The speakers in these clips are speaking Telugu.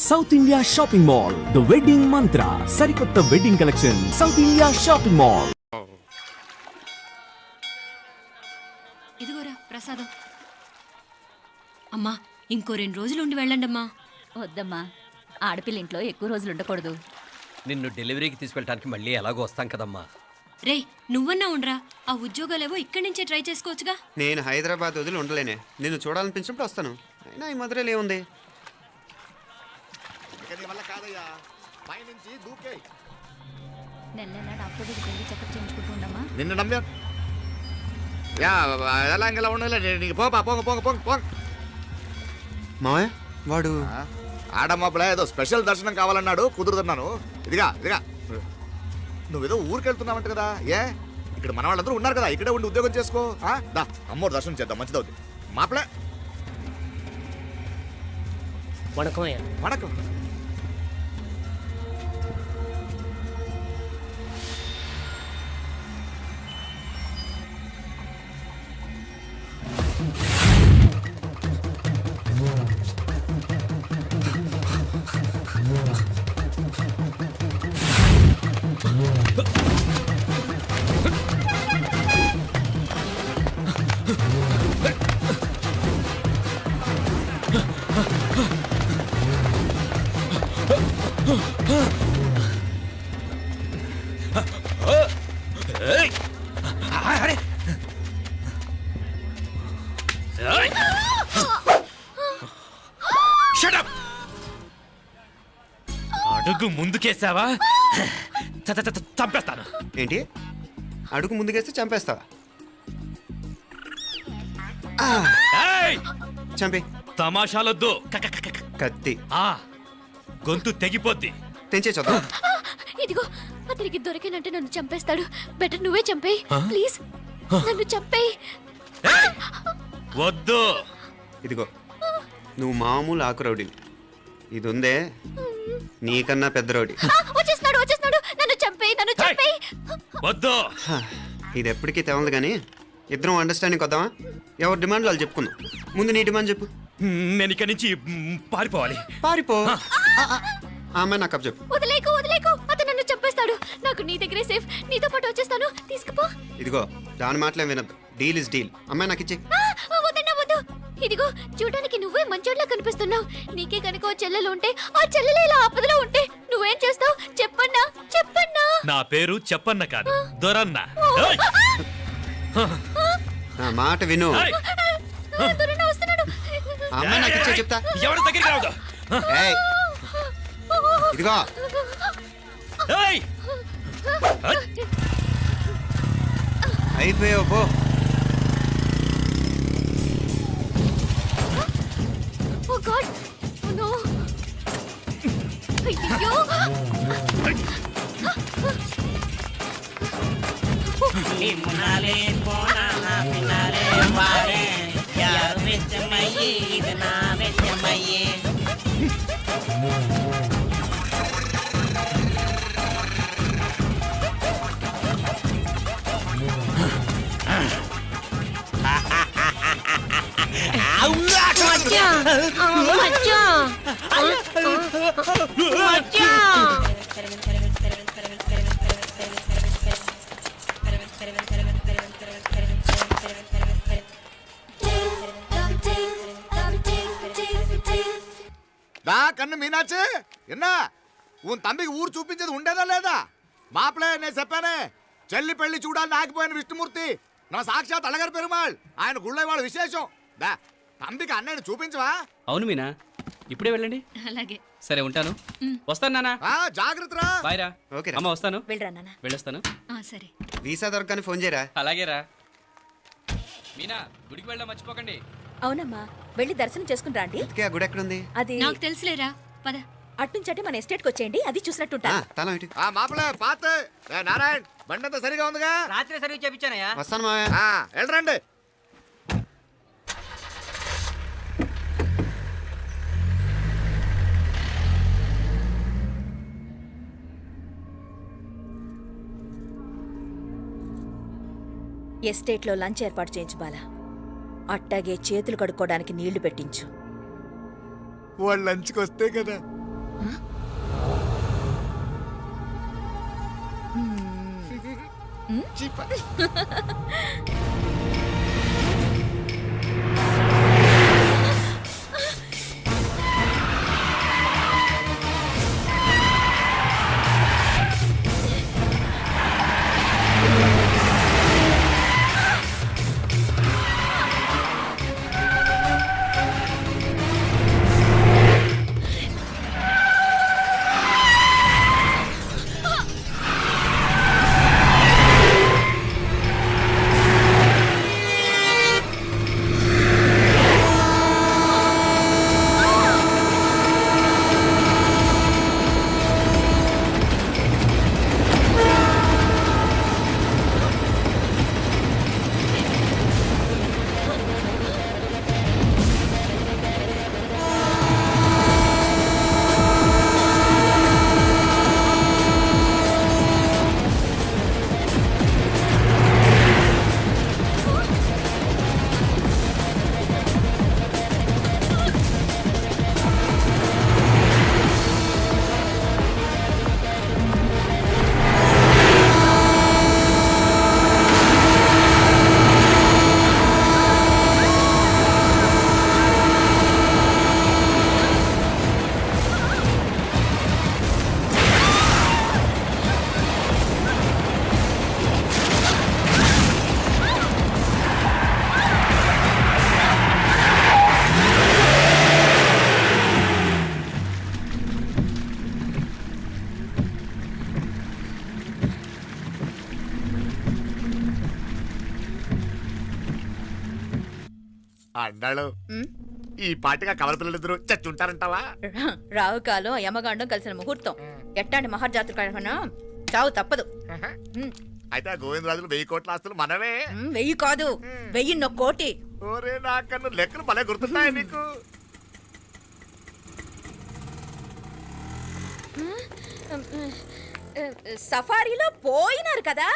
South India shopping mall the wedding మంత్ర సరికొత్త wedding collection south India shopping mall. ఇదిగోరా ప్రసాదం. అమ్మా ఇంకో 2 రోజులు ఉండి వెళ్ళండి అమ్మా. వద్దమ్మా, ఆడపిల్ల ఇంట్లో ఎక్కువ రోజులు ఉండకూడదు. నిన్ను డెలివరీకి తీసుకెళ్ళడానికి మళ్ళీ ఎలాగో వస్తాం కదమ్మా. రే నువ్వన్నా ఉండరా, ఆ ఉద్యోగాలేవో ఇక్కడి నుంచే ట్రై చేసుకోవచ్చుగా. నేను హైదరాబాద్ వదిలి ఉండలేనే, నిన్ను చూడాలనిపించినప్పుడు వస్తాను. అయినా ఈ మధురలో ఏముంది? నెల నెల డాక్టర్ దగ్గరికి వెళ్ళి చెకప్ చేయించుకుంటూ ఉండమ్మా. నిన్ను నమ్మా ఎలా ఇంకెలా ఉండలే నీకు పోపా పోంగ పోంగ పోంగ పోంగ. మావయ్య వాడు ఆడమ్మబ్బులా ఏదో స్పెషల్ దర్శనం కావాలన్నాడు, కుదురుతున్నాను. ఇదిగా ఇదిగా నువ్వేదో ఊరికి వెళ్తున్నావంట కదా, ఏ ఇక్కడ మన వాళ్ళందరూ ఉన్నారు కదా, ఇక్కడే ఉండి ఉద్యోగం చేసుకో. దా అమ్మోడు దర్శనం చేద్దాం, మంచిదవుద్ది. మాపలే వణకం. అడుగు ముందుకేసావా చంపేస్తాను. ఏంటి అడుగు ముందుకేస్తే చంపేస్తావా? చంపి. తమాషాలొద్దు. కత్తి గొంతు తెగిపోద్ది. తెంచే చూద్దాం. ఇదిగో అతనికి దొరికినంటే నన్ను చంపేస్తాడు. బెటర్ నువ్వే చంపేయి ప్లీజ్, నన్ను చంపేయి. వద్దు. ఇదిగో నువ్వు మామూలు ఆకు రౌడీ, ఇది ఉందే నీకన్నా పెద్ద రౌడీ. వచ్చేస్తున్నాడు నన్ను చంపేయి. వద్దు. ఇది ఎప్పటికీ తెవలదు కానీ ఇద్దరం అండర్స్టాండింగ్ వద్దామా? ఎవరి డిమాండ్లు వాళ్ళు చెప్పుకుందాం. ముందు నీ డిమాండ్ చెప్పు. నేను ఇక్కడి నుంచి పారిపోవాలి. పారిపో. ఆ అమ్మాయి నాకు చెప్పు. వదిలేకు అతను నన్ను చంపేస్తాడు. నాకు నీ దగ్గరే సేఫ్, నీతో పాటు వచ్చేస్తాను, తీసుకుపో. ఇదిగో దాని మాటలేం వినద్దు. Deal is deal. అమ్మాయి నాకు ఇచ్చి. వద్దు. ఇదిగో చూడడానికి నువ్వే మంచోడ్లా కనిపిస్తున్నావు. నీకే కనుక ఓ చెల్లెలు ఉంటే, ఆ చెల్లెలు ఇలా ఆపదలో ఉంటే నువ్వేం చేస్తావు చెప్పన్నా? నా పేరు చెప్పన్న కాదు, దొరన్న. నా మాట విను. దొరన్న వస్తున్నాడు. అమ్మాయి నాకు ఇచ్చే చెప్తా. ఎవరి దగ్గరికి రావద్దు. ఏయ్ ఇదిగో అయిపోయావు పో. ఓ గాడ్, ఓ నో. అయ్యో నిమ్మనాలే పోనాల పినాలే వారే యార్ వెచ్చమయ్యే ఇది నా వెచ్చమయ్యే. దా కన్ను మీనాచి ఎన్నా ఉన్ తంబికి ఊరు చూపించేది ఉండేదా లేదా? మాపలే నేను చెప్పానే, చెల్లి పెళ్లి చూడాలని ఆగిపోయిన విష్ణుమూర్తి నా సాక్షాత్ అలగర్ పెరుమాళ్. ఆయన గుళ్ళో వాళ్ళ విశేషం. దా తంబికి అన్నయ్యని చూపించవా? అవును మీనా, ఇప్పుడే వెళ్ళండి. అలాగే సరే ఉంటాను, వస్తాను నాన్న. జాగ్రత్తరా. బాయ్ రా. ఓకే అమ్మ వస్తాను. వెళ్ళరా నాన్న. వెళ్ళొస్తాను. సరే. వీసా దొరకని ఫోన్ చేయరా. అలాగే రా. మీనా గుడికి వెళ్ళడం మర్చిపోకండి. అవునమ్మా, వెళ్ళి దర్శనం చేసుకుని రండి. ఆ గుడి ఎక్కడుంది? అది నాకు తెలుసులేరా, పద. అట్నుంచంటే మన ఎస్టేట్కి వచ్చేయండి, అది చూసినట్టుంటా. తల ఇటు. మాపలే పాత నారాయణ్ బండంతా సరిగా ఉందిగా? రాత్రి సర్వీస్ చేపించానయ్యా. వస్తాను మావయ్య. వెళ్ళరండి. ఎస్టేట్లో లంచ్ ఏర్పాటు చేయించు బాలా. అట్టాగే చేతులు కడుక్కోవడానికి నీళ్లు పెట్టించు. వాళ్ళు లంచ్కి వస్తే కదా అన్నాడు ఈ పాటిగా కవల పిల్లలిద్దరూ చచ్చుంటారంటావా? రావు కాలం యమగాండం కలిసిన ముహూర్తం ఎట్టాంటి మహర్జాతృ కన్నా చావు తప్పదు. అయితే ఆ గోవిందరాజులు 1000 కోట్ల ఆస్తులు మనమే. 1000 కాదు 1000 కోటి. ఓరే నాకన్నా లెక్కలు భలే గుర్తున్నాయి నీకు. సఫారీలో పోయినారు కదా,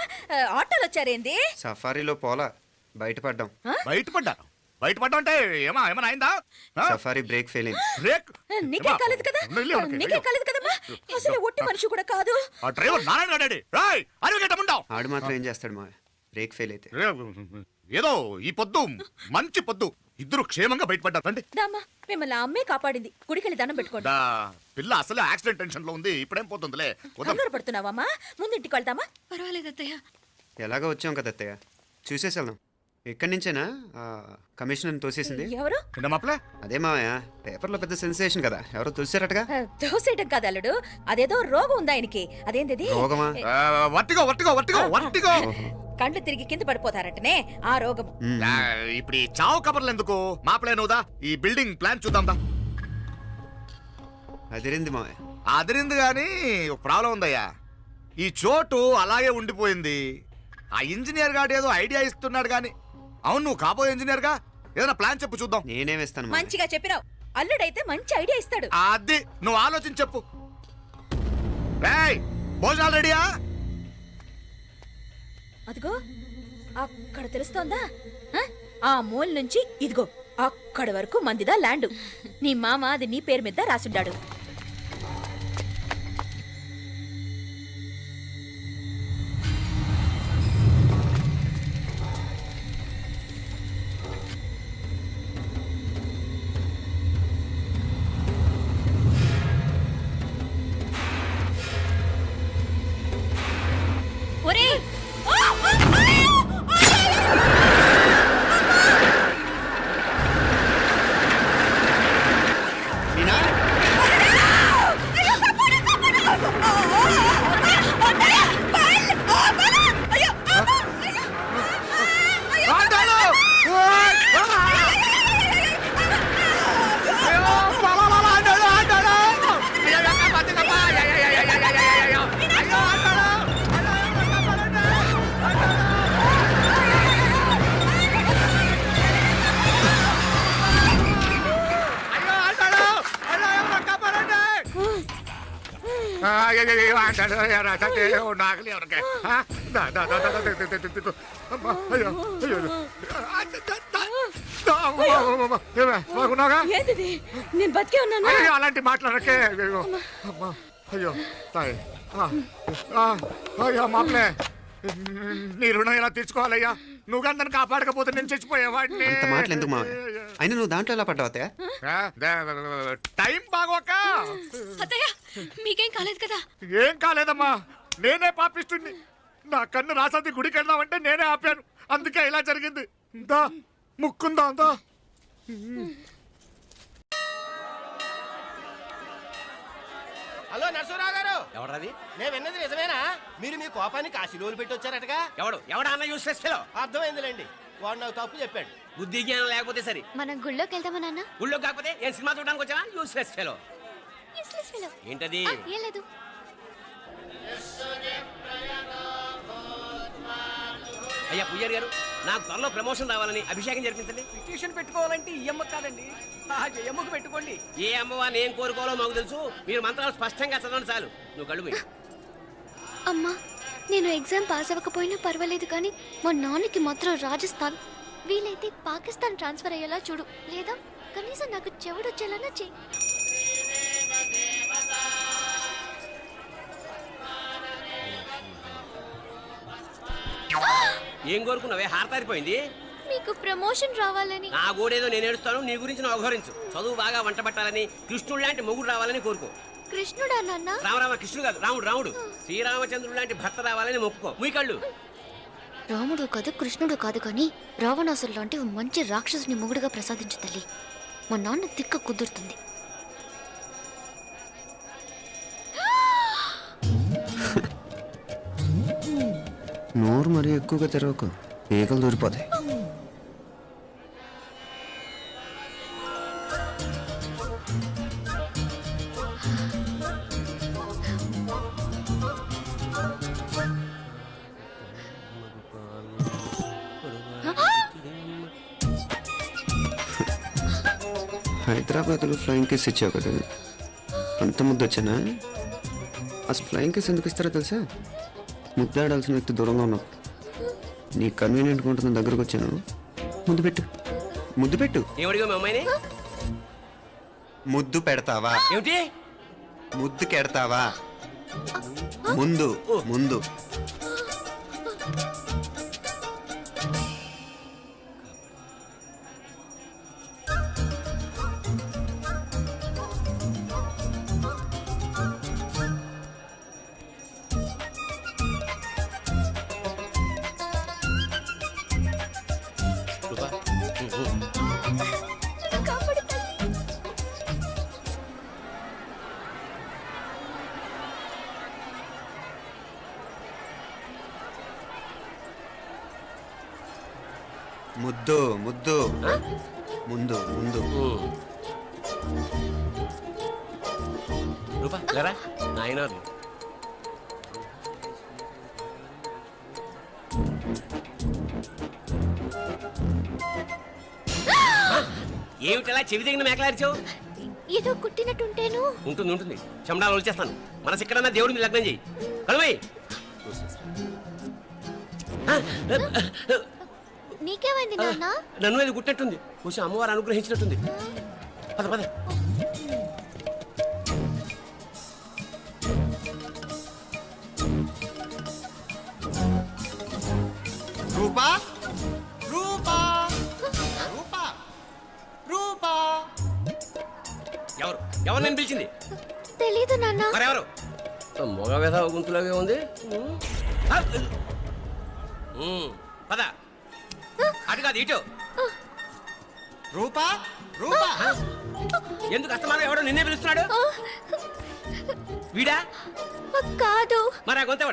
ఆటోలు వచ్చారేంది? సఫారీలో పోలా, బయటపడ్డాం. బయటపడ్డా అంటే ఏమైనా అయిందా? సఫారీ బ్రేక్ ఫెయిల్ అయింది. బ్రేక్? నీకే కాలేదు కదా, నీకే కాలేదు కదమ్మా. అసలు ఒట్టి మనిషి కూడా కాదు. ఆ డ్రైవర్ నారాయణ గాడండి. రాయ్ అరుగేటముండావు. ఆడు మాత్రం ఏం చేస్తాడు మా బ్రేక్ ఫెయిల్ అయితే. ఏదో ఈ పొద్దు మంచి పొద్దు, ఇద్దరు క్షేమంగా బయటపడ్డారు. రండి. దామా మిమ్మల్ని ఆ అమ్మే కాపాడింది. గుడికెళ్ళి దండం పెట్టుకోండి. దా, పిల్ల అసలు యాక్సిడెంట్ టెన్షన్ లో ఉంది, ఇప్పుడేం పోతుందిలే. కంగారు పడుతున్నావమ్మా, ముందు ఇంటికి వెళ్తామా? పర్వాలేదు అత్తయ్య. ఎలాగో వచ్చాం కదా అత్తయ్య, చూసేసి వెళ్దాం. ఎక్కడి నుంచేనా కమిషనర్ తోసేసింది? ఎవరు? అదే మావయ్య, పేపర్లో పెద్ద సెన్సేషన్ కదా, ఎవరో తోసారటగా. దోసేయటం కాదు అల్లుడు, అదేదో రోగం ఉందా ఆయనకి. అదేంటిది? రోగమా? వర్టిగో. కండ్లు తిరిగి కింద పడిపోతారటనే ఆ రోగం. ఇప్పుడు ఈ చావు కబర్లు ఎందుకు? మాపలే నువ్వుదా, ఈ బిల్డింగ్ ప్లాన్ చూద్దాందా. అదిరింది మావయ్య. అదిరింది గాని ఒక ప్రాబ్లం ఉందయ్యా. ఈ చోటు అలాగే ఉండిపోయింది. ఆ ఇంజనీర్ గాడు ఏదో ఐడియా ఇస్తున్నాడు గాని. అవును, నువ్వు కాబోయే ఇంజనీర్ గా ఏదైనా ప్లాన్ చెప్పు చూద్దాం. నేనేమిస్తాను మంచిగా చెప్పినావు. అల్లుడైతే మంచి ఐడియా ఇస్తాడు. అది నువ్వు ఆలోచించి చెప్పు. భోజనాలు రెడీయా? అదిగో అక్కడ తెలుస్తోందా? ఆ మూల నుంచి ఇదిగో అక్కడ వరకు మందిదా ల్యాండ్. నీ మామ అది నీ పేరు మీద రాసుండాడు. ఒరేయ్, నాగలి ఎవరికే? బాగున్నాగా ఏంటిది నేను బతికే ఉన్నాను అయ్యో అలాంటి మాట్లాడకే అయ్యో అమ్మా అయ్యో తాయి అయ్యో మాప్లే నీ రుణం ఎలా తీర్చుకోవాలయ్యా నువ్వు అందరిని కాపాడకపోతే నేను చచ్చిపోయేవాడిని అంత మాటలు ఎందుకు మావయ్య అయినా నువ్వు దాంట్లో ఎలా పడ్డావు అత్తయ్య టైం బాగోక అత్తయ్య మీకేం కాలేదు కదా ఏం కాలేదమ్మా నేనే పాపిస్తుంది నా కన్ను రాసాది గుడికి వెళ్దామంటే నేనే ఆపాను అందుకే ఇలా జరిగింది దా ముక్కుందా దా హలో నరసరావు గారు ఎవడది నేను విన్నది నిజమేనా మీరు మీ కోపాన్ని కాశీలోలు పెట్టి వచ్చారటగా ఎవడా అన్న యూస్లెస్ ఫెలో అర్థమైందిలేండి వాడు నాకు తప్పు చెప్పాడు బుద్ధి జ్ఞానం లేకపోతే సరే మనం గుళ్ళోకి వెళ్దామా నాన్న ఊళ్ళో కాకపోతే ఏం సినిమా చూడడానికి వచ్చావా యూస్లెస్ ఫెలో Useless fellow. ఏంటది ఏం లేదు అయ్యా పుయ్యర్ గారు నాకు త్వరలో ప్రమోషన్ రావాలని అభిషేకం జరిపించండి పిటిషన్ పెట్టుకోవాలంటే ఈ అమ్మ కాదండి ఆ జయమ్మకు పెట్టుకోండి ఏ అమ్మవారిని ఏం కోరుకోవాలో మాకు తెలుసు మీరు మంత్రాలు స్పష్టంగా చదవండి చాలు నువ్వు కళ్ళు మూయి. అమ్మా నేను ఎగ్జామ్ పాస్ అవ్వకపోయినా పర్వాలేదు కానీ మా నాన్నకి మాత్రం రాజస్థాన్ వీలైతే పాకిస్తాన్ ట్రాన్స్ఫర్ అయ్యేలా చూడు లేదా కనీసం నాకు చెవుడు వచ్చేలానా చెయ్యి ఏం కోరుకున్నావే హారతారిపోయింది మీకు ప్రమోషన్ రావాలని నా గోడేదో నేను ఏడుస్తాను నీ గురించి నువ్వు అవహరించు చదువు బాగా వంట పట్టాలని కృష్ణుడు లాంటి మొగుడు రావాలని కోరుకో కృష్ణుడా నాన్న రామరామ కృష్ణుడు కాదు రాముడు శ్రీరామచంద్రుడు లాంటి భర్త రావాలని మొక్కుకో మీ కళ్ళు రాముడు కాదు కృష్ణుడు కాదు కానీ రావణాసురు లాంటి ఓ మంచి రాక్షసుని మొగుడుగా ప్రసాదించు తల్లి మా నాన్న తిక్క కుదురుతుంది నోరు మరీ ఎక్కువగా తెరవకు ఈగలు దూరిపోతాయి హైదరాబాద్లో ఫ్లయింగ్ కేస్ ఇచ్చావు కదా అంత ముద్దు వచ్చానా అసలు ఫ్లయింగ్ కేస్ ఎందుకు ఇస్తారో తెలుసా ముద్దాడాల్సిన వ్యక్తి దూరంగా ఉన్నావు నీ కన్వీనియంట్గా ఉంటుంది దగ్గరకు వచ్చాను ముద్దు పెట్టు ఏమడిగా మీ అమ్మాయిని ముద్దు పెడతావా ఏమిటి ముద్దు కెడతావా ముందు ముందు ముద్దు ముద్దు ముందు ముందు రూపా లేరా నాయన ఏమిటలా చెవి దగ్గర మేకలారిచావు ఏదో కుట్టినట్టుంటేను ఉంటుంది చెమడాలు వచ్చేస్తాను మనసు ఎక్కడన్నా దేవుడి మీద లగ్నం చేయి కలువై నీకేమైంది నాన్న నన్ను అది గుట్టినట్టుంది కొంచెం అమ్మవారు అనుగ్రహించినట్టుంది పద పద రూపా రూపా రూపా రూపా ఎవరు నేను పిలిచింది తెలీదు నాన్న మరెవరు మొగ వ్యధ గుంతులాగే ఉంది పద అటు కాదు ఇటు రూపా రూపా ఎందుకు అస్తమానం ఎవడో నిన్నే పిలుస్తున్నాడు వీడా కాదు మరి ఆ గొంతు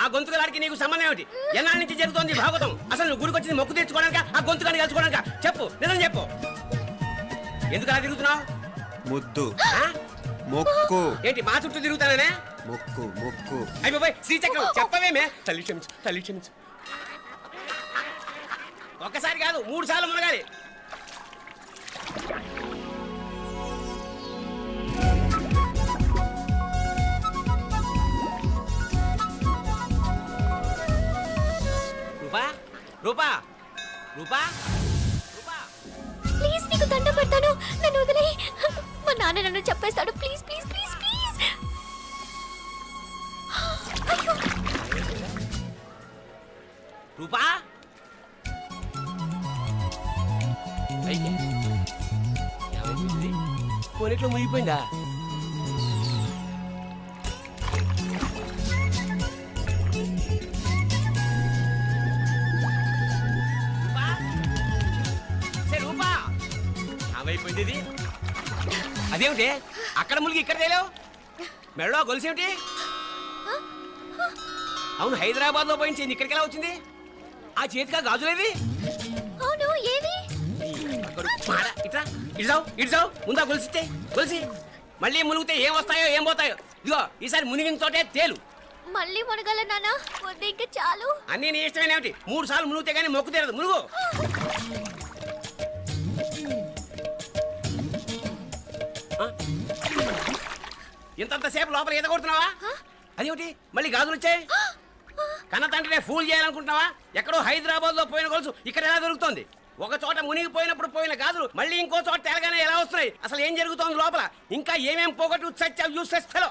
ఆ గొంతుకలాడికి నీకు సంబంధం ఏమిటి ఎన్నాళ్ళ నుంచి జరుగుతోంది భాగవతం అసలు నువ్వు గుడికి వచ్చింది మొక్కు తీర్చుకోవడానిక ఆ గొంతుకాన్ని కలుసుకోవడానిక చెప్పు నిజం చెప్పు ఎందుకు అలా తిరుగుతున్నావు ముద్దు మొక్కు ఏంటి మా చుట్టూ తిరుగుతానే మొక్కు మొక్కు అయిపోయి శ్రీచక్రం చెప్పవేమే తల్లి క్షమించు ఒక్కసారి కాదు 3 సార్లు మునగాలి రూపా రూపా రూపా రూపా నన్ను వదిలే. మా నాన్న నన్ను చెప్పేస్తాడు. Please please please please. అయ్యో రూపా కొనిట్లో మునిగిపోయిందా? రూపా? సే రూపా ఏమైపోయింది ఇది? అదేమిటి అక్కడ మునిగి ఇక్కడ తేలేవు? మెడలో గొలుసేమిటి? అవును, హైదరాబాద్ లో పోయించింది, ఇక్కడికి ఎలా వచ్చింది? ఆ చేతిగా గాజులేవి? అవును ఏవి? ఇట్రా ఇడ్సావు ముందా గొలిసితే గొలిసి మళ్ళీ మునిగితే ఏం వస్తాయో ఏం పోతాయో. ఇదిగో ఈసారి మునిగిన చోటే తేలు. మళ్ళీ మునగల నాన్న. వద్దు ఇంకా చాలు. అన్నీ నీ ఇష్టమైన ఏమిటి? 3 సార్లు మునిగితే కానీ మొక్కు తీరదు. మునుగు. ఇంతంతసేపు లోపల ఈత కొడుతున్నావా? అదేమిటి మళ్ళీ గాజులు వచ్చాయి? కన్న తండ్రినే ఫూల్ చేయాలనుకుంటున్నావా? ఎక్కడో హైదరాబాద్ లో పోయిన గొలుసు ఇక్కడ ఎలా దొరుకుతుంది? ఒక చోట మునిగిపోయినప్పుడు పోయిన గాజులు మళ్ళీ ఇంకో చోట తేలగానే ఎలా వస్తున్నాయి? అసలు ఏం జరుగుతోంది లోపల? ఇంకా ఏమేం పోగొట్టు చచ్చావు యూస్లెస్ ఫెలో.